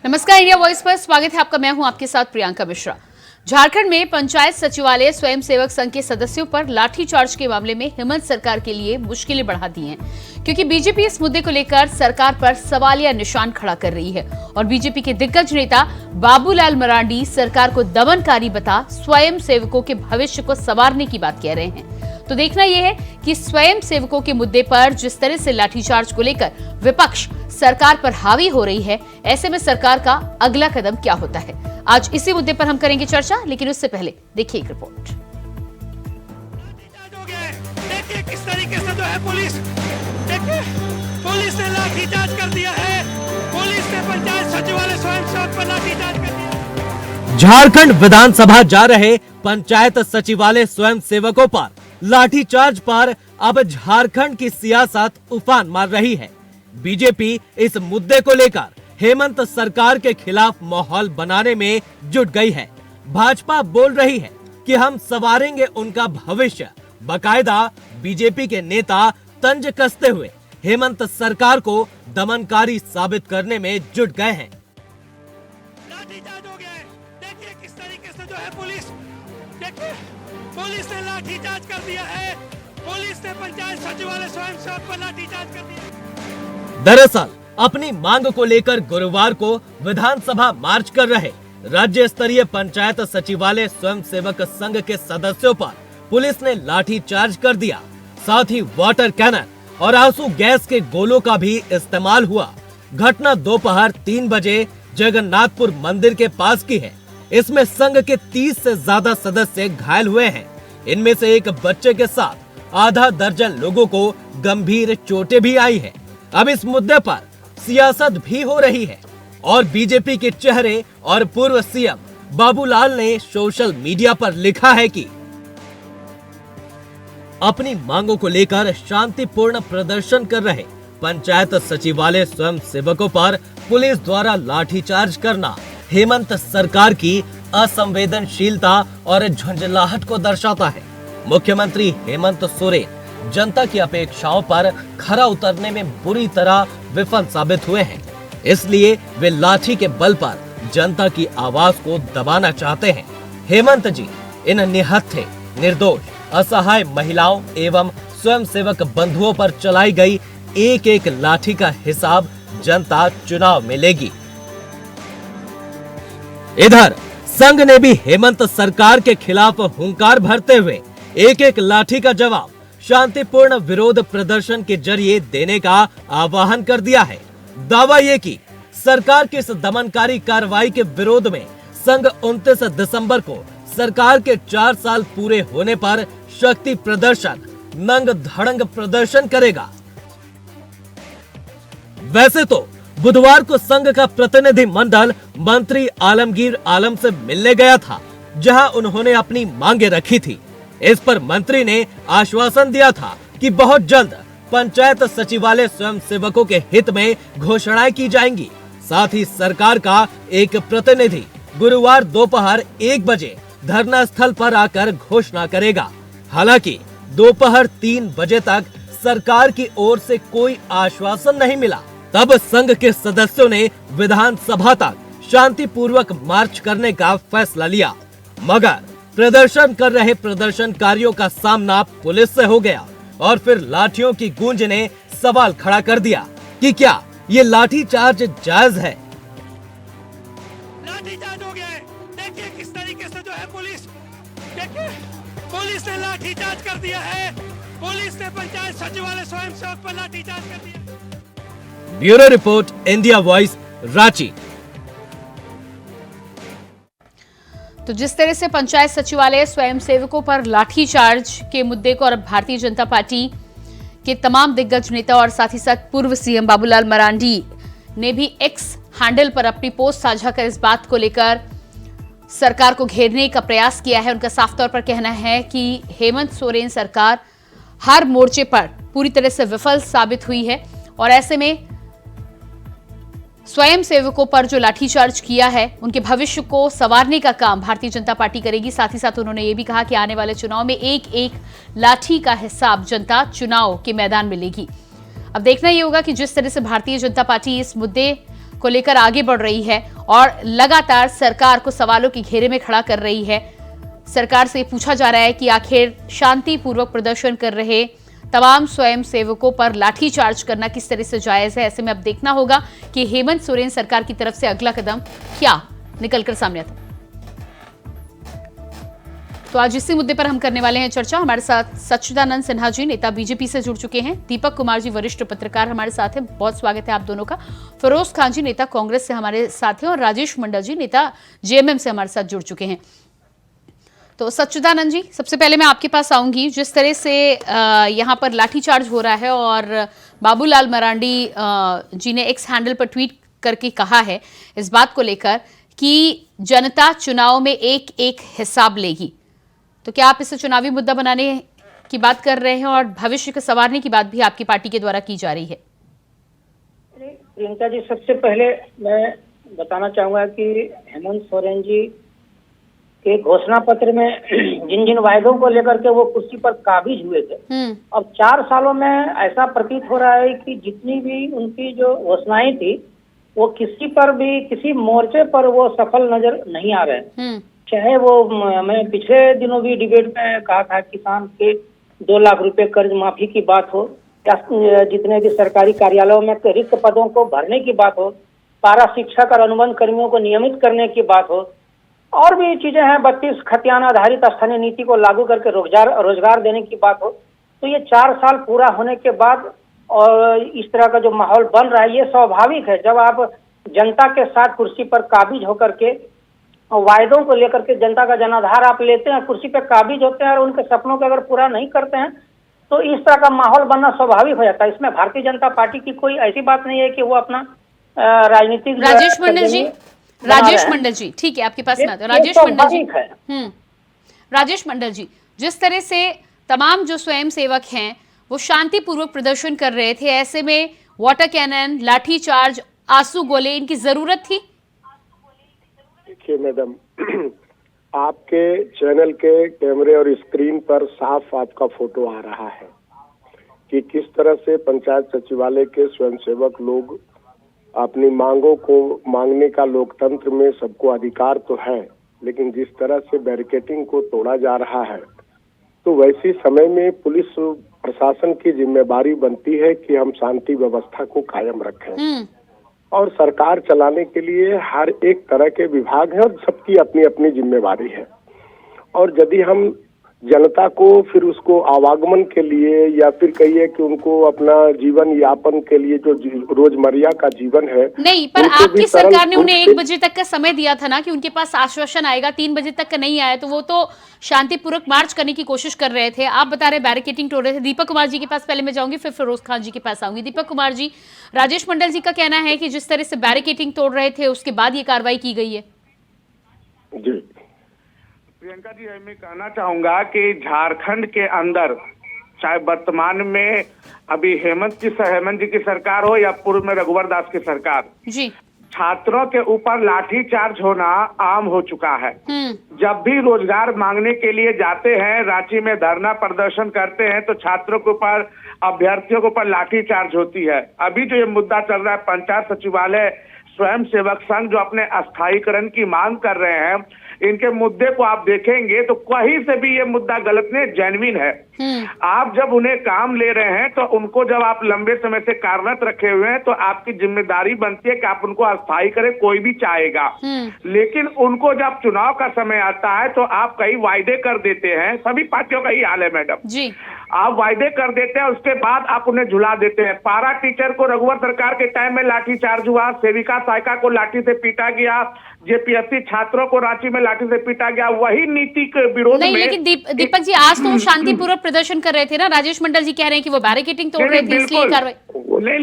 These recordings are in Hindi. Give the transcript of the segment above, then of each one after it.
नमस्कार, इंडिया वॉइस पर स्वागत है आपका। मैं हूं आपके साथ प्रियंका मिश्रा। झारखंड में पंचायत सचिवालय स्वयं सेवक संघ के सदस्यों पर लाठीचार्ज के मामले में हेमंत सरकार के लिए मुश्किलें बढ़ा दी हैं, क्योंकि बीजेपी इस मुद्दे को लेकर सरकार पर सवालिया निशान खड़ा कर रही है और बीजेपी के दिग्गज नेता बाबूलाल मरांडी सरकार को दमनकारी बता स्वयं सेवकों के भविष्य को संवारने की बात कह रहे हैं। तो देखना यह है कि स्वयं सेवकों के मुद्दे पर जिस तरह से लाठीचार्ज को लेकर विपक्ष सरकार पर हावी हो रही है, ऐसे में सरकार का अगला कदम क्या होता है। आज इसी मुद्दे पर हम करेंगे चर्चा, लेकिन उससे पहले देखिए एक रिपोर्ट। देखिए किस तरीके से जो है पुलिस ने लाठीचार्ज कर दिया है। पुलिस ने पंचायत सचिवालय स्वयं सेवक पर लाठीचार्ज कर दिया। झारखंड विधानसभा जा रहे पंचायत सचिवालय स्वयं सेवकों पर लाठीचार्ज पर अब झारखंड की सियासत उफान मार रही है। बीजेपी इस मुद्दे को लेकर हेमंत सरकार के खिलाफ माहौल बनाने में जुट गई है। भाजपा बोल रही है कि हम संवारेंगे उनका भविष्य। बाकायदा बीजेपी के नेता तंज कसते हुए हेमंत सरकार को दमनकारी साबित करने में जुट गए हैं। लाठीचार्ज हो गया है। देखिए किस तरीके से जो है पुलिस ने लाठीचार्ज कर दिया है। पुलिस ने पंचायत सचिवालय स्वयं सेवक पर लाठीचार्ज कर दिया। दरअसल अपनी मांग को लेकर गुरुवार को विधानसभा मार्च कर रहे राज्य स्तरीय पंचायत सचिवालय स्वयं सेवक संघ के सदस्यों पर पुलिस ने लाठीचार्ज कर दिया। साथ ही वाटर कैनन और आंसू गैस के गोलों का भी इस्तेमाल हुआ। घटना दोपहर 3 बजे जगन्नाथपुर मंदिर के पास की है। इसमें संघ के 30 से ज्यादा सदस्य घायल हुए हैं। इनमें से एक बच्चे के साथ आधा दर्जन लोगों को गंभीर चोटें भी आई है। अब इस मुद्दे पर सियासत भी हो रही है और बीजेपी के चेहरे और पूर्व सीएम बाबूलाल ने सोशल मीडिया पर लिखा है कि अपनी मांगों को लेकर शांतिपूर्ण प्रदर्शन कर रहे पंचायत सचिवालय स्वयं सेवकों पर पुलिस द्वारा लाठीचार्ज करना हेमंत सरकार की असंवेदनशीलता और झुंझलाहट को दर्शाता है। मुख्यमंत्री हेमंत सोरेन जनता की अपेक्षाओं पर खरा उतरने में बुरी तरह विफल साबित हुए हैं, इसलिए वे लाठी के बल पर जनता की आवाज को दबाना चाहते हैं। हेमंत जी इन निहत्थे, निर्दोष, असहाय महिलाओं एवं स्वयं सेवक बंधुओं पर चलाई गई एक एक लाठी का हिसाब जनता चुनाव में लेगी। इधर संघ ने भी हेमंत सरकार के खिलाफ हुंकार भरते हुए एक एक लाठी का जवाब शांतिपूर्ण विरोध प्रदर्शन के जरिए देने का आह्वान कर दिया है। दावा ये कि सरकार की इस दमनकारी कार्रवाई के विरोध में संघ 29 दिसंबर को सरकार के 4 साल पूरे होने पर शक्ति प्रदर्शन, नंग धड़ंग प्रदर्शन करेगा। वैसे तो बुधवार को संघ का प्रतिनिधि मंडल मंत्री आलमगीर आलम से मिलने गया था, जहां उन्होंने अपनी मांगे रखी थी। इस पर मंत्री ने आश्वासन दिया था कि बहुत जल्द पंचायत सचिवालय स्वयं सेवकों के हित में घोषणाएं की जाएंगी। साथ ही सरकार का एक प्रतिनिधि गुरुवार दोपहर 1 बजे धरना स्थल पर आकर घोषणा करेगा। हालांकि दोपहर 3 बजे तक सरकार की ओर से कोई आश्वासन नहीं मिला। तब संघ के सदस्यों ने विधानसभा तक शांतिपूर्वक मार्च करने का फैसला लिया, मगर प्रदर्शन कर रहे प्रदर्शनकारियों का सामना पुलिस से हो गया और फिर लाठियों की गूंज ने सवाल खड़ा कर दिया कि क्या ये लाठीचार्ज जायज है। लाठीचार्ज हो गया है। देखिए किस तरीके से जो है पुलिस ने लाठीचार्ज कर दिया है। पुलिस ने पंचायत सचिवालय स्वयं सेवक पर लाठीचार्ज कर दिया। Bureau report, India voice, Ranchi. तो जिस तरह से पंचायत सचिवालय स्वयं सेवकों पर लाठीचार्ज के मुद्दे को और भारतीय जनता पार्टी के तमाम दिग्गज नेता और साथ ही साथ पूर्व सीएम बाबूलाल मरांडी ने भी एक्स हैंडल पर अपनी पोस्ट साझा कर इस बात को लेकर सरकार को घेरने का प्रयास किया है। उनका साफ तौर पर कहना है कि हेमंत सोरेन सरकार हर मोर्चे पर पूरी तरह से विफल साबित हुई है और ऐसे में स्वयं सेवकों पर जो लाठीचार्ज किया है उनके भविष्य को संवारने का काम भारतीय जनता पार्टी करेगी। साथ ही साथ उन्होंने ये भी कहा कि आने वाले चुनाव में एक एक लाठी का हिसाब जनता चुनाव के मैदान में लेगी। अब देखना ये होगा कि जिस तरह से भारतीय जनता पार्टी इस मुद्दे को को लेकर आगे बढ़ रही है और लगातार सरकार को सवालों के घेरे में खड़ा कर रही है। सरकार से पूछा जा रहा है कि आखिर शांतिपूर्वक प्रदर्शन कर रहे तमाम स्वयं सेवकों पर लाठीचार्ज करना किस तरह से जायज है। ऐसे में अब देखना होगा कि हेमंत सोरेन सरकार की तरफ से अगला कदम क्या निकलकर सामने आता है। तो आज इसी मुद्दे पर हम करने वाले हैं चर्चा। हमारे साथ सच्चिदानंद सिन्हा जी, नेता बीजेपी से जुड़ चुके हैं। दीपक कुमार जी, वरिष्ठ पत्रकार, हमारे साथ हैं। बहुत स्वागत है आप दोनों का। फिरोज खान जी, नेता कांग्रेस से हमारे साथ हैं, और राजेश मंडल जी, नेता जेएमएम से हमारे साथ जुड़ चुके हैं। तो सच्चिदानंद जी, सबसे पहले मैं आपके पास आऊंगी। जिस तरह से यहाँ पर लाठीचार्ज हो रहा है और बाबूलाल मरांडी जी ने एक्स हैंडल पर ट्वीट करके कहा है इस बात को लेकर कि जनता चुनाव में एक एक हिसाब लेगी, तो क्या आप इसे चुनावी मुद्दा बनाने की बात कर रहे हैं और भविष्य को संवारने की बात भी आपकी पार्टी के द्वारा की जा रही है? प्रियंका जी, सबसे पहले मैं बताना चाहूंगा कि हेमंत सोरेन जी के घोषणा पत्र में जिन जिन वायदों को लेकर के वो कुर्सी पर काबिज हुए थे, अब 4 सालों में ऐसा प्रतीत हो रहा है कि जितनी भी उनकी जो घोषणाएं थी वो किसी पर भी, किसी मोर्चे पर वो सफल नजर नहीं आ रहे। चाहे वो, मैं पिछले दिनों भी डिबेट में कहा था, किसान के 2 लाख रुपए कर्ज माफी की बात हो, या जितने भी सरकारी कार्यालयों में रिक्त पदों को भरने की बात हो, पारा शिक्षक और अनुबंध कर्मियों को नियमित करने की बात हो, और भी चीजें हैं, 32 खतियान आधारित स्थानीय नीति को लागू करके रोजगार देने की बात हो, तो ये 4 साल पूरा होने के बाद और इस तरह का जो माहौल बन रहा है, ये स्वाभाविक है। जब आप जनता के साथ कुर्सी पर काबिज होकर के वायदों को लेकर के जनता का जनाधार आप लेते हैं, कुर्सी पे काबिज होते हैं और उनके सपनों को अगर पूरा नहीं करते हैं तो इस तरह का माहौल बनना स्वाभाविक हो जाता है। इसमें भारतीय जनता पार्टी की कोई ऐसी बात नहीं है कि वो अपना राजनीतिक राजेश मंडल जी, ठीक है, आपके पास में आता है। राजेश मंडल जी, राजेश मंडल जी, जिस तरह से तमाम जो स्वयं सेवक हैं वो शांतिपूर्वक प्रदर्शन कर रहे थे, ऐसे में वाटर कैनन, लाठीचार्ज, आंसू गोले, इनकी जरूरत थी? देखिए मैडम, आपके चैनल के कैमरे और स्क्रीन पर साफ आपका फोटो आ रहा है कि किस तरह से पंचायत सचिवालय के स्वयंसेवक लोग अपनी मांगों को मांगने का लोकतंत्र में सबको अधिकार तो है, लेकिन जिस तरह से बैरिकेडिंग को तोड़ा जा रहा है, तो वैसे समय में पुलिस प्रशासन की जिम्मेदारी बनती है कि हम शांति व्यवस्था को कायम रखें। और सरकार चलाने के लिए हर एक तरह के विभाग हैं और सबकी अपनी अपनी जिम्मेवारी है। और यदि हम जनता को फिर उसको आवागमन के लिए या फिर कहिए कि उनको अपना जीवन यापन के लिए जो रोजमर्रा का जीवन है, नहीं, पर आपकी सरकार ने उन्हें 1 बजे तक का समय दिया था ना कि उनके पास आश्वासन आएगा, 3 बजे तक का नहीं आया, तो वो तो शांतिपूर्वक मार्च करने की कोशिश कर रहे थे। आप बता रहे बैरिकेडिंग तोड़ रहे थे। दीपक कुमार जी के पास पहले मैं जाऊंगी, फिर फिरोज खान जी के पास आऊंगी। दीपक कुमार जी, राजेश मंडल जी का कहना है कि जिस तरह से बैरिकेडिंग तोड़ रहे थे उसके बाद ये कार्रवाई की गई है। जी प्रियंका जी, मैं कहना चाहूंगा कि झारखंड के अंदर, चाहे वर्तमान में अभी हेमंत जी की सरकार हो या पूर्व में रघुवर दास की सरकार जी, छात्रों के ऊपर लाठीचार्ज होना आम हो चुका है। जब भी रोजगार मांगने के लिए जाते हैं, रांची में धरना प्रदर्शन करते हैं, तो छात्रों के ऊपर, अभ्यर्थियों के ऊपर लाठीचार्ज होती है। अभी जो ये मुद्दा चल रहा है, पंचायत सचिवालय स्वयं सेवक संघ जो अपने अस्थायीकरण की मांग कर रहे हैं, इनके मुद्दे को आप देखेंगे तो कहीं से भी ये मुद्दा गलत नहीं, जेन्युइन है। आप जब उन्हें काम ले रहे हैं तो उनको जब आप लंबे समय से कार्यरत रखे हुए हैं तो आपकी जिम्मेदारी बनती है कि आप उनको अस्थायी करें, कोई भी चाहेगा। लेकिन उनको जब चुनाव का समय आता है तो आप कई वायदे कर देते हैं, सभी पार्टियों का ही हाल है मैडम जी, आप वायदे कर देते हैं, उसके बाद आप उन्हें झुला देते हैं। पारा टीचर को रघुवर सरकार के टाइम में लाठीचार्ज हुआ, सेविका सहायिका को लाठी से पीटा गया, जेपीएससी छात्रों को रांची में लाठी से पीटा गया। वही नीति के विरोध में, लेकिन दीपक जी, आज तो वो शांतिपूर्वक प्रदर्शन कर रहे थे ना। राजेश मंडल जी कह रहे हैं कि वो बैरिकेडिंग तोड़ रहे थे, इसलिए कार्रवाई। नहीं,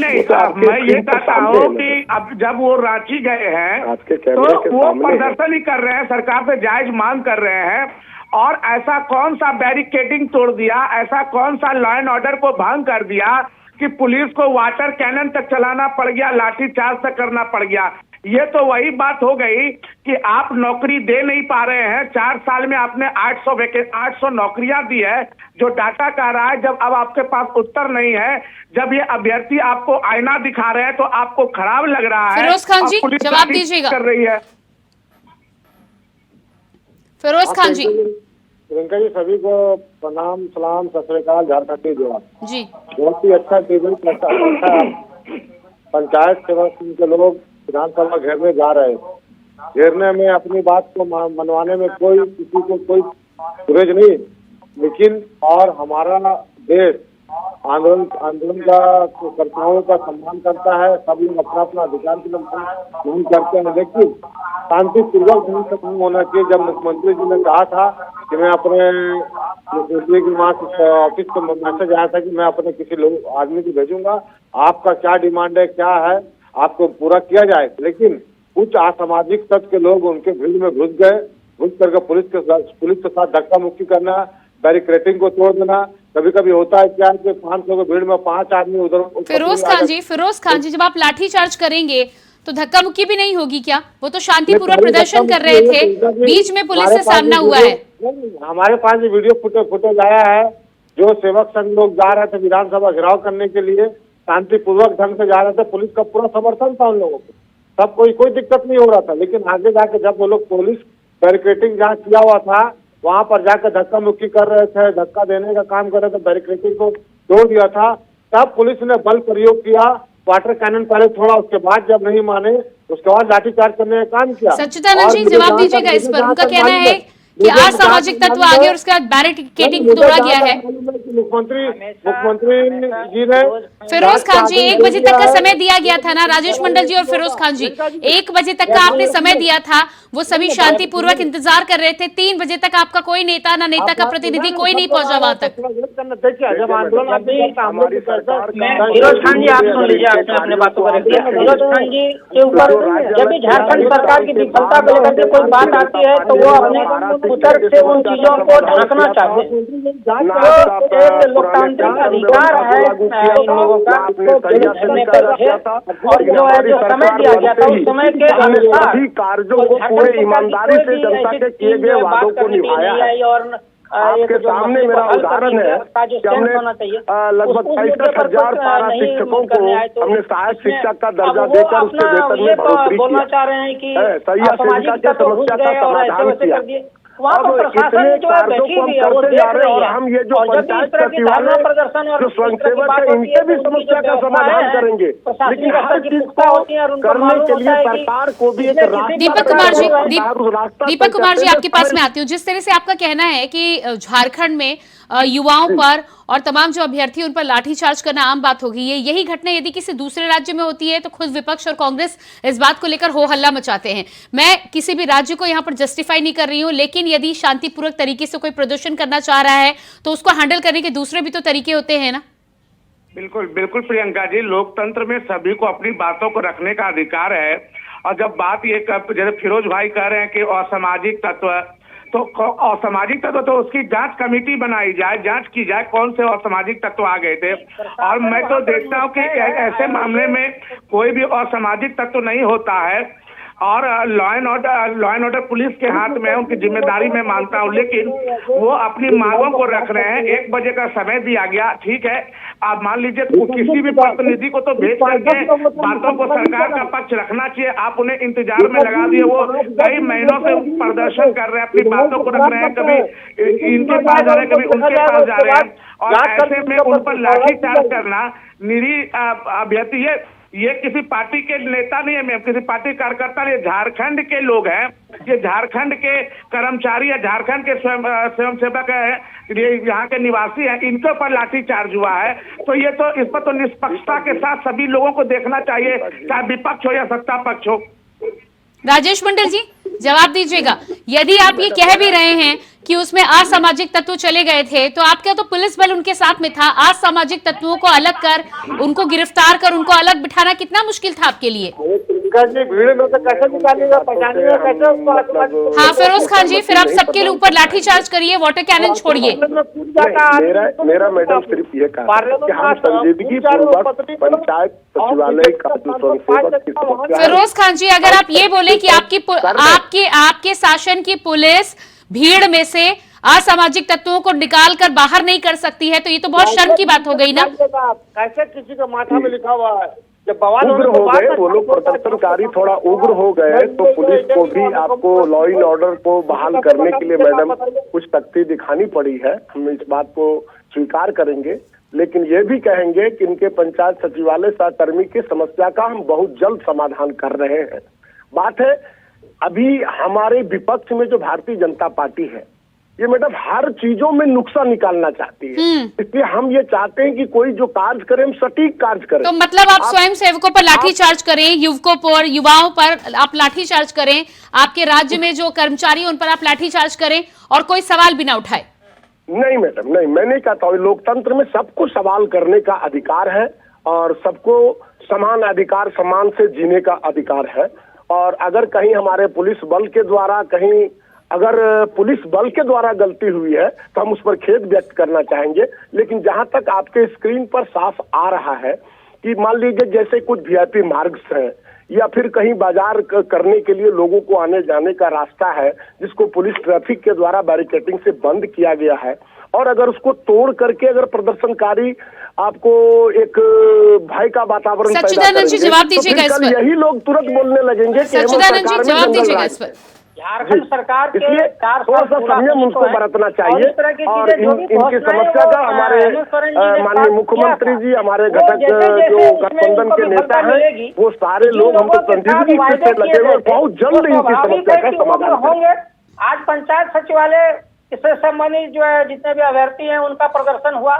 मैं ये कहता हूँ कि अब जब वो रांची गए हैं तो वो प्रदर्शन ही कर रहे हैं, सरकार से जायज मांग कर रहे हैं। और ऐसा कौन सा बैरिकेडिंग तोड़ दिया, ऐसा कौन सा लॉ एंड ऑर्डर को भंग कर दिया कि पुलिस को वाटर कैनन तक चलाना पड़ गया, लाठीचार्ज तक करना पड़ गया? ये तो वही बात हो गई कि आप नौकरी दे नहीं पा रहे हैं। 4 साल में आपने 800 नौकरियां दी है, जो डाटा कह रहा है। जब अब आपके पास उत्तर नहीं है, जब ये अभ्यर्थी आपको आईना दिखा रहे हैं, तो आपको खराब लग रहा है। फिरोज खान जी, जवाब दीजिएगा। कर रही है फिरोज खान जी। प्रियंका जी, सभी को प्रणाम, सलाम, सत श्री अकाल, झारखंडी जवाब जी। बहुत ही अच्छा टेबल पंचायत सेवा संघ के लोग विधानसभा घेरने जा रहे हैं। घेरने में अपनी बात को मनवाने में कोई किसी को कोई गुरेज नहीं, लेकिन और हमारा देश आंदोलन का कर्ताओं का सम्मान करता है। सब लोग अपना अपना अधिकार के लिए मांग करते हैं, लेकिन शांतिपूर्वक ढंग से काम होना चाहिए। जब मुख्यमंत्री जी ने कहा था कि मैं अपने मुख्यमंत्री के वहाँ ऑफिस को मैसेज आया था कि मैं अपने किसी लोग आदमी को भेजूंगा, आपका क्या डिमांड है, क्या है, आपको पूरा किया जाए। लेकिन कुछ असामाजिक तत्व के लोग उनके भीड़ में घुस गए, घुस करके पुलिस के साथ धक्का मुक्की करना, बैरिकेडिंग को तोड़ देना। कभी कभी होता है क्या कि 500 के भीड़ में 5 आदमी उधर। फिरोज खान जी, जब आप लाठीचार्ज करेंगे तो धक्का मुक्की भी नहीं होगी क्या? वो तो शांतिपूर्वक प्रदर्शन कर रहे थे, बीच में पुलिस से सामना हुआ है। हमारे पास ये वीडियो फुटेज आया है, जो सेवक संघ लोग जा रहे थे विधानसभा घेराव करने के लिए, शांतिपूर्वक ढंग से जा रहे थे, पुलिस का पूरा समर्थन था उन लोगों को, सब कोई दिक्कत नहीं हो रहा था। लेकिन आगे जाके जब वो लोग पुलिस बैरिकेडिंग जहाँ किया हुआ था वहां पर जाकर धक्का मुक्की कर रहे थे, धक्का देने का काम कर रहे थे, बैरिकेडिंग को तोड़ दिया था, तब पुलिस ने बल प्रयोग किया, वाटर कैनन पहले छोड़ा, उसके बाद जब नहीं माने उसके बाद लाठीचार्ज करने का काम किया। सच्चिदानंद जी, जवाब दीजिएगा इस पर। उनका कहना है कि असामाजिक तत्व आगे और उसके बाद बैरिकेडिंग तोड़ा गया है। मुख्यमंत्री जी ने फिरोज खान जी, 1 बजे तक का समय दिया गया था ना, राजेश मंडल जी और फिरोज खान जी, 1 बजे तक का आपने समय दिया था, वो सभी शांतिपूर्वक इंतजार कर रहे थे। 3 बजे तक आपका कोई नेता, ना नेता का प्रतिनिधि, कोई नहीं पहुंचा वहां तक। जब आंदोलन फिरोज खान जी, आप सुन लीजिए, आपने अपने बातों को रख दिया। फिरोज खान जी के ऊपर जब भी झारखंड सरकार की विफलता को लेकर के कोई बात आती है तो वो अपने उत्तर से उन चीजों को ढकना चाहते हैं। लोकतांत्रिक अधिकार है इन लोगों का, और जो है जो समय दिया गया था उस समय के अनुसार कार्यों को पूरे ईमानदारी से जनता के किए गए वादों को निभाया है। और आपके सामने मेरा उदाहरण है कि हमने लगभग 65,000 पारा शिक्षकों को हमने सहायक शिक्षक का दर्जा देकर उसके वेतन में बढ़ोतरी बोलना चाह रहे हैं कि शिक्षा की समस्या का समाधान किया। वहाँ पर प्रशासन जो है बैठी हुई है, वो देख रही है, हम ये जो पंचायत सचिवालय प्रदर्शन और स्वयंसेवक है, इनके भी समस्या का समाधान करेंगे, लेकिन हर चीज को करने के लिए सरकार को भी एक दीपक कुमार जी, आपके पास में आती हूँ। जिस तरह से आपका कहना है कि झारखंड में युवाओं पर और तमाम जो अभ्यर्थी उन पर लाठीचार्ज करना आम बात हो गई है, यही घटना यदि किसी दूसरे राज्य में होती है तो खुद विपक्ष और कांग्रेस इस बात को लेकर हो हल्ला मचाते हैं। मैं किसी भी राज्य को यहाँ पर जस्टिफाई नहीं कर रही हूँ, लेकिन यदि शांतिपूर्वक तरीके से कोई प्रदर्शन करना चाह रहा है तो उसको हैंडल करने के दूसरे भी तो तरीके होते हैं ना। बिल्कुल बिल्कुल प्रियंका जी, लोकतंत्र में सभी को अपनी बातों को रखने का अधिकार है। और जब बात ये जैसे फिरोज भाई कह रहे हैं कि असामाजिक तत्व, तो असामाजिक तत्व तो उसकी जांच कमेटी बनाई जाए, जांच की जाए कौन से असामाजिक तत्व आ गए थे। और मैं तो देखता हूँ कि ऐसे मामले में कोई भी असामाजिक तत्व नहीं होता है, और लॉ एंड ऑर्डर पुलिस के हाथ में है, उनकी जिम्मेदारी मैं मानता हूँ, लेकिन वो अपनी मांगों को रख रहे हैं। 1 बजे का समय दिया गया, ठीक है, आप मान लीजिए किसी भी प्रतिनिधि को तो भेज करके बातों को सरकार का पक्ष रखना चाहिए। आप उन्हें इंतजार में लगा दिए, वो कई महीनों से प्रदर्शन कर रहे हैं, अपनी बातों को रख रहे हैं, कभी इनके पास जा रहे हैं, कभी उनके पास जा रहे हैं, और ऐसे में उन पर लाठीचार्ज करना निरीह अभ्यर्थी, ये किसी पार्टी के नेता नहीं है, मैं किसी पार्टी कार्यकर्ता नहीं, झारखंड के लोग हैं, ये झारखंड के कर्मचारी है, झारखंड के स्वयं सेवक है, ये यहाँ के निवासी हैं, इनके ऊपर लाठीचार्ज हुआ है। तो ये तो इस पर तो निष्पक्षता के साथ सभी लोगों को देखना चाहिए, चाहे विपक्ष हो या सत्ता पक्ष हो। राजेश मंडल जी, जवाब दीजिएगा। यदि आप ये कह भी रहे हैं कि उसमें असामाजिक तत्व चले गए थे, तो आपका तो पुलिस बल उनके साथ में था। असामाजिक तत्वों को अलग कर, उनको गिरफ्तार कर, उनको अलग बिठाना कितना मुश्किल था आपके लिए? भीड़ में तो कैसे निकालिएगा, पहचानिएगा कैसे उसको? हाँ फिरोज खान जी, फिर आप सबके ऊपर लाठीचार्ज करिए, वाटर कैनन छोड़िए। मेरा मैडम सिर्फ ये कहा कि हम संजीदगी पूर्वक पंचायत सचिवालय का जो स्वयंसेवक की समस्या है। फिरोज खान जी, अगर आप ये बोले कि आपके शासन की पुलिस भीड़ में से असामाजिक तत्वों को निकाल कर बाहर नहीं कर सकती है, तो ये तो बहुत शर्म की बात हो गई ना। कैसे किसी के माथा में लिखा हुआ है? जब बवाल उग्र हो गए वो लोग, प्रदर्शनकारी थोड़ा उग्र हो गए, तो पुलिस को भी आपको लॉ एंड ऑर्डर को बहाल करने के लिए मैडम कुछ सख्ती दिखानी पड़ी है। हम इस बात को स्वीकार करेंगे, लेकिन ये भी कहेंगे कि इनके पंचायत सचिवालय सहकर्मी की समस्या का हम बहुत जल्द समाधान कर रहे हैं। बात है अभी हमारे विपक्ष में जो भारतीय जनता पार्टी है, ये मैडम हर चीजों में नुक्सा निकालना चाहती है। इसलिए हम ये चाहते हैं कि कोई जो कार्य करे हम सटीक कार्य करें। तो मतलब आप स्वयं सेवकों पर लाठीचार्ज करें, युवकों पर, युवाओं पर आप लाठीचार्ज करें, आपके राज्य में जो कर्मचारी हैं उन पर आप लाठीचार्ज करें और कोई सवाल भी ना उठाए? नहीं मैडम, नहीं, मैं नहीं कहता हूँ। लोकतंत्र में सबको सवाल करने का अधिकार है और सबको समान अधिकार, समान से जीने का अधिकार है। और अगर कहीं हमारे पुलिस बल के द्वारा अगर पुलिस बल के द्वारा गलती हुई है तो हम उस पर खेद व्यक्त करना चाहेंगे। लेकिन जहां तक आपके स्क्रीन पर साफ आ रहा है कि मान लीजिए जैसे कुछ वीआईपी मार्ग हैं या फिर कहीं बाजार करने के लिए लोगों को आने जाने का रास्ता है, जिसको पुलिस ट्रैफिक के द्वारा बैरिकेडिंग से बंद किया गया है, और अगर उसको तोड़ करके अगर प्रदर्शनकारी आपको एक भय का वातावरण सच्चिदानंद जी जवाब दीजिएगा इस पर। यही लोग तुरंत बोलने लगेंगे। सच्चिदानंद जी जवाब दीजिएगा इस पर। झारखंड सरकार के इसलिए थोड़ा सा संयम उनको बरतना चाहिए और इनकी समस्या का हमारे माननीय मुख्यमंत्री जी, हमारे घटक जो गठबंधन के नेता हैं, वो सारे लोग हम तो संजीदगी से लगे हुए, बहुत जल्द इनकी समस्या का समाधान होंगे। आज पंचायत सचिवालय इससे संबंधित जो है जितने भी अभ्यर्थी हैं उनका प्रदर्शन हुआ।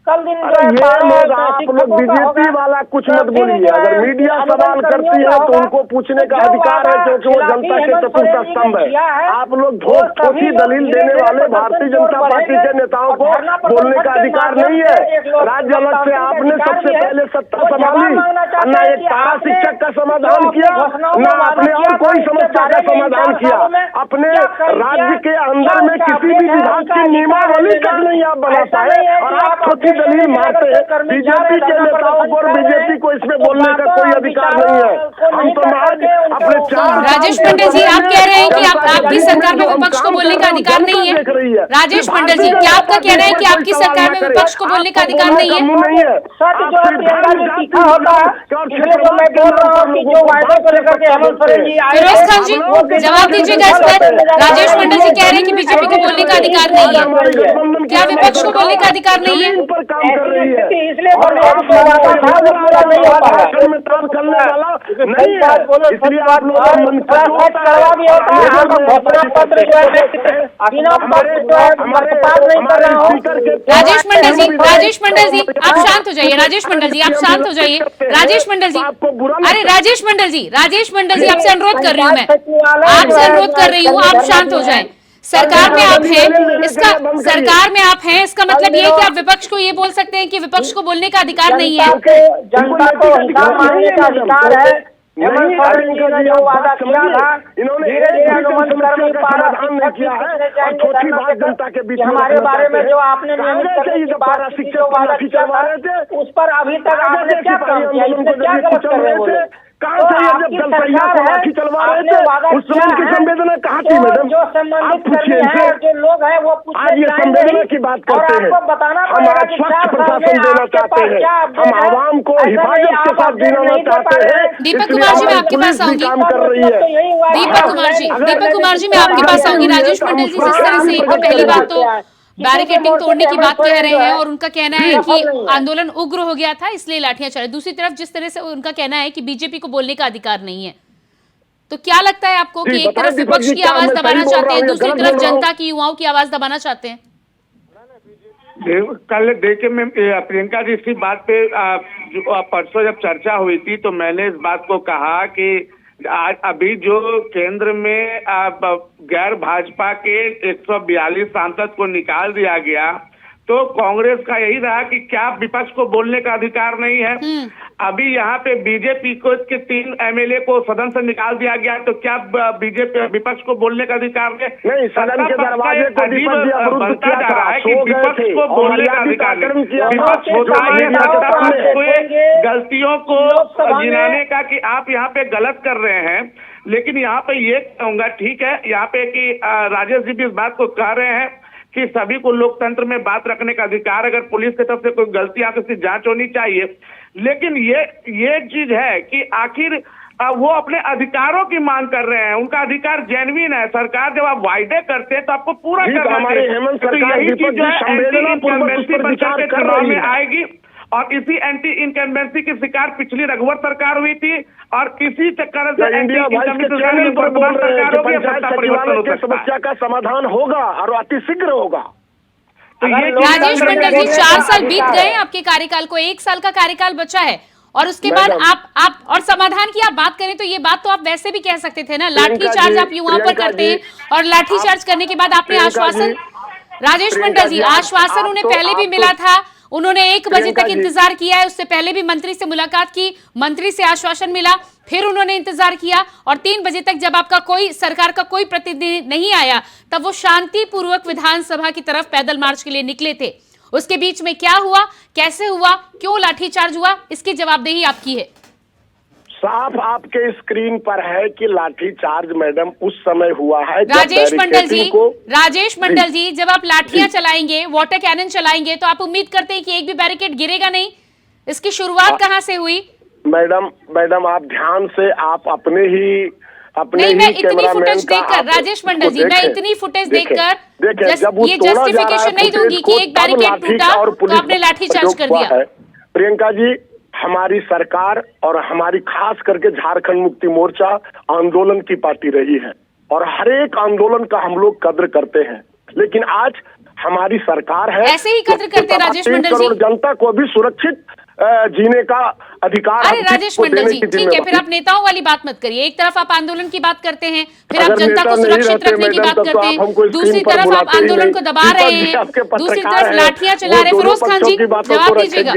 कल दिन आप लोग बीजेपी वाला कुछ मत बोलिए। अगर मीडिया सवाल करती है तो उनको पूछने का अधिकार है, क्योंकि वो जनता के चतुर्थ स्तंभ है। आप लोग ठोस-ठोसी दलील देने वाले भारतीय जनता पार्टी के नेताओं को बोलने का अधिकार नहीं है। राज्य अलग से आपने सबसे पहले सत्ता संभाली, न एक पारा शिक्षक का समाधान किया, न आपने और कोई समस्या का समाधान किया। अपने राज्य के अंदर में किसी भी विभाग की नियमावली तक नहीं आप बना पाए और आप खुद दलील मारते हैं। बीजेपी के नेताओं को और बीजेपी को इसमें बोलने का कोई अधिकार नहीं है। हम तो आज अपने चार। राजेश मंडल जी, आप कह रहे हैं कि आपकी सरकार में विपक्ष को बोलने का अधिकार नहीं है? राजेश मंडल जी, क्या आपका कहना है कि आपकी सरकार में विपक्ष को बोलने का अधिकार नहीं है? फिरोज खान जी जवाब दीजिएगा इस पर। राजेश मंडल जी कह रहे हैं कि बीजेपी को बोलने का अधिकार नहीं है, क्या विपक्ष को बोलने का अधिकार नहीं है? काम कर रही है, इसलिए पूरा नहीं हो पा रहा है, में काम करने वाला नहीं है। इसलिए आप लोग राजेश मंडल जी आप शांत हो जाइए। राजेश मंडल जी आप शांत हो जाइए। राजेश मंडल जी, अरे राजेश मंडल जी आपसे अनुरोध कर रही हूँ, मैं आपसे अनुरोध कर रही हूँ, आप शांत हो जाएं। सरकार में आप हैं, इसका मतलब ये है कि आप विपक्ष को ये बोल सकते हैं कि विपक्ष को बोलने का अधिकार नहीं है। जनता को हिसाब मांगने का अधिकार है। हेमंत सोरेन जी ने जो वादा किया था, धीरे-धीरे अनुमति करने समाधान किया है और छोटी बात जनता के बीच हमारे बारे में जो आपने नियमित करने की बात की, जो वादा किया था, उस पर अभी तक आपने क्या काम किया, इसमें क्या गलत कर रहे बोले? आपकी सरकार है, आपने वादा किया है, संवेदना कहाँ थी मैडम? जो संबंधित कर्मी है, जो लोग हैं वो आज ये संवेदना की बात करते हैं। आपको बताना पड़ेगा कि स्वच्छ प्रशासन देना चाहते हैं, हम आवाम को हिफाजत के साथ दिलाना चाहते हैं। दीपक कुमार जी मैं आपके पास आऊंगी। काम कर रही है दीपक कुमार जी मैं आपके पास आऊंगी। राजेश मंडल जी जिस तरह से पहली बात तो बैरिकेडिंग तोड़ने की बात कह रहे हैं और उनका कहना है कि आंदोलन उग्र हो गया था इसलिए लाठियां चले। दूसरी तरफ जिस तरह से उनका कहना है कि बीजेपी को बोलने का अधिकार नहीं है, तो क्या लगता है आपको कि एक तरफ विपक्ष की आवाज दबाना चाहते हैं, दूसरी तरफ जनता की, युवाओं की आवाज दबाना चाहते हैं? कल देखे मैं प्रियंका जी इसी बात पे परसों जब चर्चा हुई थी तो मैंने इस बात को कहा कि अभी जो केंद्र में गैर भाजपा के 142 सांसद को निकाल दिया गया, तो कांग्रेस का यही रहा कि क्या विपक्ष को बोलने का अधिकार नहीं है। अभी यहाँ पे बीजेपी को के 3 एमएलए को सदन से निकाल दिया गया, तो क्या बीजेपी विपक्ष को बोलने का अधिकार नहीं? सदन के दरवाजे को बनता जा रहा है कि विपक्ष को बोलने का अधिकार नहीं। विपक्ष होता है गलतियों को गिनाने का कि आप यहाँ पे गलत कर रहे हैं। लेकिन यहाँ पे ये कहूंगा, ठीक है, यहाँ पे कि राजेश जी भी इस बात को कह रहे हैं कि सभी को लोकतंत्र में बात रखने का अधिकार, अगर पुलिस की तरफ से कोई गलती आती है उसकी जांच होनी चाहिए। लेकिन ये चीज है कि आखिर वो अपने अधिकारों की मांग कर रहे हैं, उनका अधिकार जेन्युइन है। सरकार जब आप वायदे करते हैं तो आपको पूरा करना चाहिए। तो यही चीज जो है एंटी इनकम्बेंसी बनकर के चुनाव में आएगी, और इसी एंटी इनकम्बेंसी की शिकार पिछली रघुवर सरकार हुई थी, और इसी चक्कर से इंडिया समस्या का समाधान होगा और अतिशीघ्र होगा। तो ये राजेश मंडल जी, 4 साल बीत गए आपके कार्यकाल को, 1 साल का कार्यकाल बचा है, और उसके बाद आप और समाधान की आप बात करें तो ये बात तो आप वैसे भी कह सकते थे ना, लाठी चार्ज आप युवाओं पर करते हैं, और लाठी चार्ज करने के बाद आपने आश्वासन, राजेश मंडल जी, आश्वासन उन्हें पहले भी मिला था, उन्होंने 1 बजे तक इंतजार किया है, उससे पहले भी मंत्री से मुलाकात की, मंत्री से आश्वासन मिला, फिर उन्होंने इंतजार किया, और 3 बजे तक जब आपका कोई सरकार का कोई प्रतिनिधि नहीं आया, तब वो शांतिपूर्वक विधानसभा की तरफ पैदल मार्च के लिए निकले थे। उसके बीच में क्या हुआ, कैसे हुआ, क्यों लाठीचार्ज हुआ, इसकी जवाबदेही आपकी है। साफ आपके स्क्रीन पर है कि लाठीचार्ज मैडम उस समय हुआ है राजेश मंडल जी, जब आप लाठियां चलाएंगे, वाटर कैनन चलाएंगे, तो आप उम्मीद करते हैं कि एक भी बैरिकेड गिरेगा नहीं। इसकी शुरुआत कहां से हुई? मैडम आप ध्यान से, आप अपने ही मैं इतनी फुटेज देखकर, राजेश मंडल जी, मैं इतनी फुटेज देखकर ये जस्टिफिकेशन नहीं दूंगी कि एक बैरिकेड टूटा तो आपने लाठीचार्ज कर दिया। प्रियंका जी, हमारी सरकार और हमारी खास करके झारखंड मुक्ति मोर्चा आंदोलन की पार्टी रही है, और हर एक आंदोलन का हम लोग कद्र करते हैं। लेकिन आज हमारी सरकार है, ऐसे ही कद्र करते हैं राजेश मंडल जी। जनता को भी सुरक्षित जीने का अधिकार। अरे राजेश मंडल जी, ठीक है, फिर आप नेताओं वाली बात मत करिए। एक तरफ आप आंदोलन की बात करते हैं, फिर आप जनता को सुरक्षित रखने की बात करते हैं, दूसरी तरफ आप आंदोलन को दबा रहे हैं, दूसरी तरफ लाठियां चला रहे हैं। फिरोज खान जी, जवाब दीजिएगा।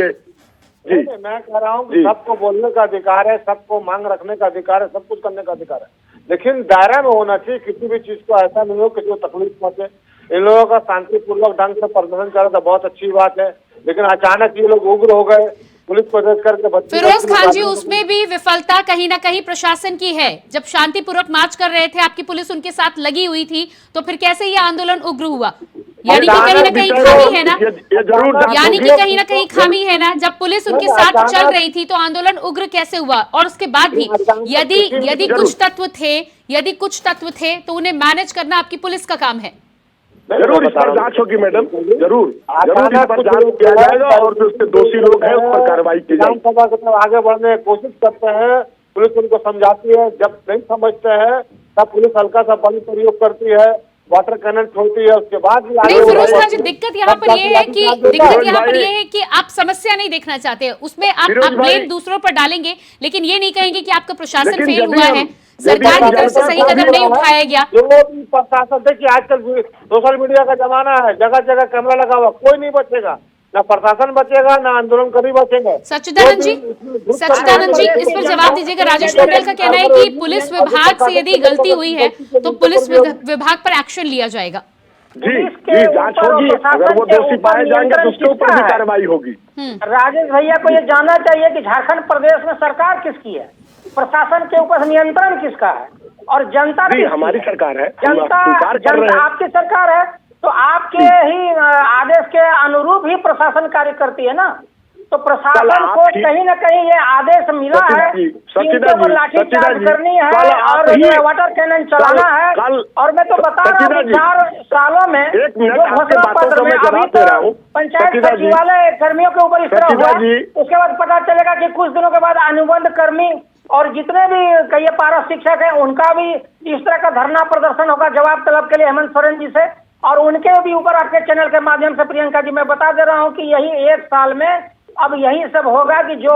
मैं कह रहा हूँ सबको बोलने का अधिकार है, सबको मांग रखने का अधिकार है, सब कुछ करने का अधिकार है, लेकिन दायरा में होना चाहिए। किसी भी चीज को ऐसा नहीं हो कि जो तकलीफ पहुंचे। इन लोगों का शांतिपूर्वक ढंग से प्रदर्शन कर रहा था, बहुत अच्छी बात है, लेकिन अचानक ये लोग उग्र हो गए, पुलिस प्रदर्शन करके। फिरोज खान जी, उसमें भी विफलता कहीं ना कहीं प्रशासन की है। जब शांतिपूर्वक मार्च कर रहे थे, आपकी पुलिस उनके साथ लगी हुई थी, तो फिर कैसे ये आंदोलन उग्र हुआ? यानी कि कहीं ना कहीं खामी है ना, यानी कि कहीं ना कहीं खामी है ना। जब पुलिस उनके साथ चल रही थी तो आंदोलन उग्र कैसे हुआ? और उसके बाद भी यदि कुछ तत्व थे तो उन्हें मैनेज करना आपकी पुलिस का काम है। जरूर इस पर जांच होगी मैडम, जरूर इस पर जांच किया जाएगा, और जो उसके दोषी लोग हैं उस पर कार्रवाई की जाएगी। विधानसभा की तरफ आगे बढ़ने की कोशिश करते हैं, पुलिस उनको समझाती है, जब नहीं समझते हैं तब पुलिस हल्का सा बल प्रयोग करती है, वाटर कैनन छोड़ती है, उसके बाद नहीं। फिरोज खान जी, दिक्कत यहाँ पर ये है कि आप समस्या नहीं देखना चाहते, उसमें आप ब्लेम दूसरों पर डालेंगे, लेकिन ये नहीं कहेंगे कि आपका प्रशासन फेल हुआ है, सरकार की तरफ से सही कदम नहीं उठाया गया। जो प्रशासन, देखिए आजकल सोशल मीडिया का जमाना है, जगह जगह कैमरा लगा हुआ, कोई नहीं बचेगा, ना प्रशासन बचेगा, ना आंदोलनकारी बचेंगे। सच्चिदानंद जी, इस पर जवाब दीजिएगा। राजेश मंडल का कहना है कि पुलिस विभाग से यदि गलती हुई है तो पुलिस विभाग पर एक्शन लिया जाएगा। जी, जांच होगी, अगर वो दोषी पाए जाएंगे तो उसके ऊपर भी कार्रवाई होगी। राजेश भैया को ये जानना चाहिए कि झारखंड प्रदेश में सरकार किसकी है, प्रशासन के ऊपर नियंत्रण किसका है, और जनता की हमारी सरकार है, जनता आपकी सरकार है, तो आपके ही आदेश के अनुरूप ही प्रशासन कार्य करती है ना। तो प्रशासन को कहीं ना कहीं ये आदेश मिला है कि इनके ऊपर लाठीचार्ज करनी है और वाटर कैनन चलाना है। और मैं तो बता रहा हूँ 4 सालों में जो घोषणा पत्र में अभी तो पंचायत सचिवालय कर्मियों के ऊपर इस तरह हुआ, उसके बाद पता चलेगा कि कुछ दिनों के बाद अनुबंध कर्मी और जितने भी कई पारा शिक्षक है उनका भी इस तरह का धरना प्रदर्शन होगा जवाब तलब के लिए हेमंत सोरेन जी से। और उनके भी ऊपर आपके चैनल के माध्यम से प्रियंका जी मैं बता दे रहा हूं कि यही 1 साल में अब यही सब होगा कि जो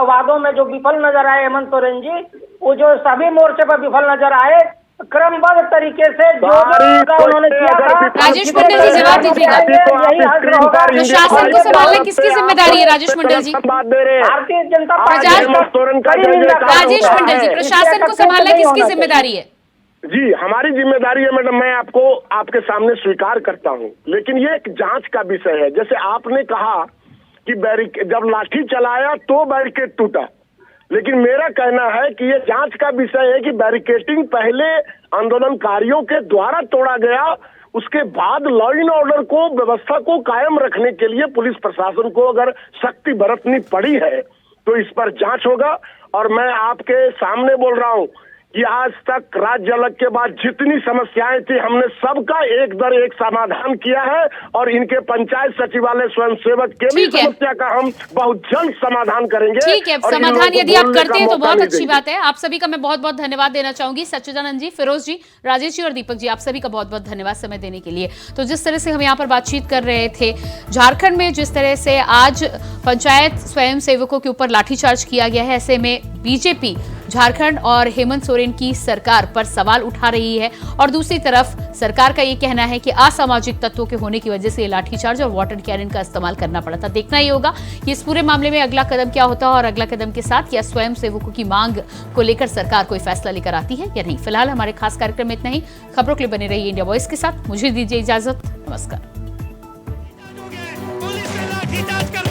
वादों में जो विफल नजर आए हेमंत सोरेन जी, वो जो सभी मोर्चे पर विफल नजर आए, क्रमबद्ध तरीके से जो उन्होंने किया था। राजेश मंडल जी जवाब दीजिएगा। यही हल होगा। प्रशासन को संभालना किसकी जिम्मेदारी है राजेश मंडल जी? भारतीय जनता पार्टी राजेश मंडल जी, प्रशासन को संभालना किसकी जिम्मेदारी है? जी, हमारी जिम्मेदारी है मैडम, मैं आपको आपके सामने स्वीकार करता हूं, लेकिन ये एक जांच का विषय है। जैसे आपने कहा कि जब लाठी चलाया तो बैरिकेड टूटा, लेकिन मेरा कहना है कि ये जांच का विषय है कि बैरिकेडिंग पहले आंदोलनकारियों के द्वारा तोड़ा गया, उसके बाद लॉ एंड ऑर्डर को, व्यवस्था को कायम रखने के लिए पुलिस प्रशासन को अगर सख्ती बरतनी पड़ी है तो इस पर जांच होगा। और मैं आपके सामने बोल रहा हूं कि आज तक राज्य अलग के बाद जितनी समस्याएं थी हमने सबका एक दर एक समाधान किया है, और इनके पंचायत सचिवालय स्वयंसेवक के भी समस्या का हम बहुत जल्द समाधान करेंगे। ठीक है, समाधान यदि आप करते हैं तो बहुत अच्छी बात है। आप सभी का मैं बहुत बहुत धन्यवाद देना चाहूंगी। सच्चिदानंद जी, फिरोज जी, राजेश जी और दीपक जी, आप सभी का बहुत बहुत धन्यवाद समय देने के लिए। तो जिस तरह से हम यहाँ पर बातचीत कर रहे थे, झारखंड में जिस तरह से आज पंचायत स्वयं सेवकों के ऊपर लाठीचार्ज किया गया है, ऐसे में बीजेपी झारखंड और हेमंत सोरेन की सरकार पर सवाल उठा रही है, और दूसरी तरफ सरकार का ये कहना है कि असामाजिक तत्वों के होने की वजह से लाठीचार्ज और वाटर कैनन का इस्तेमाल करना पड़ा था। देखना ही होगा कि इस पूरे मामले में अगला कदम क्या होता है, और अगला कदम के साथ क्या स्वयं सेवकों की मांग को लेकर सरकार कोई फैसला लेकर आती है या नहीं। फिलहाल हमारे खास कार्यक्रम में इतना ही। खबरों के लिए बने रहिए इंडिया वॉइस के साथ। मुझे दीजिए इजाजत। नमस्कार। पुलिस ने लाठीचार्ज कर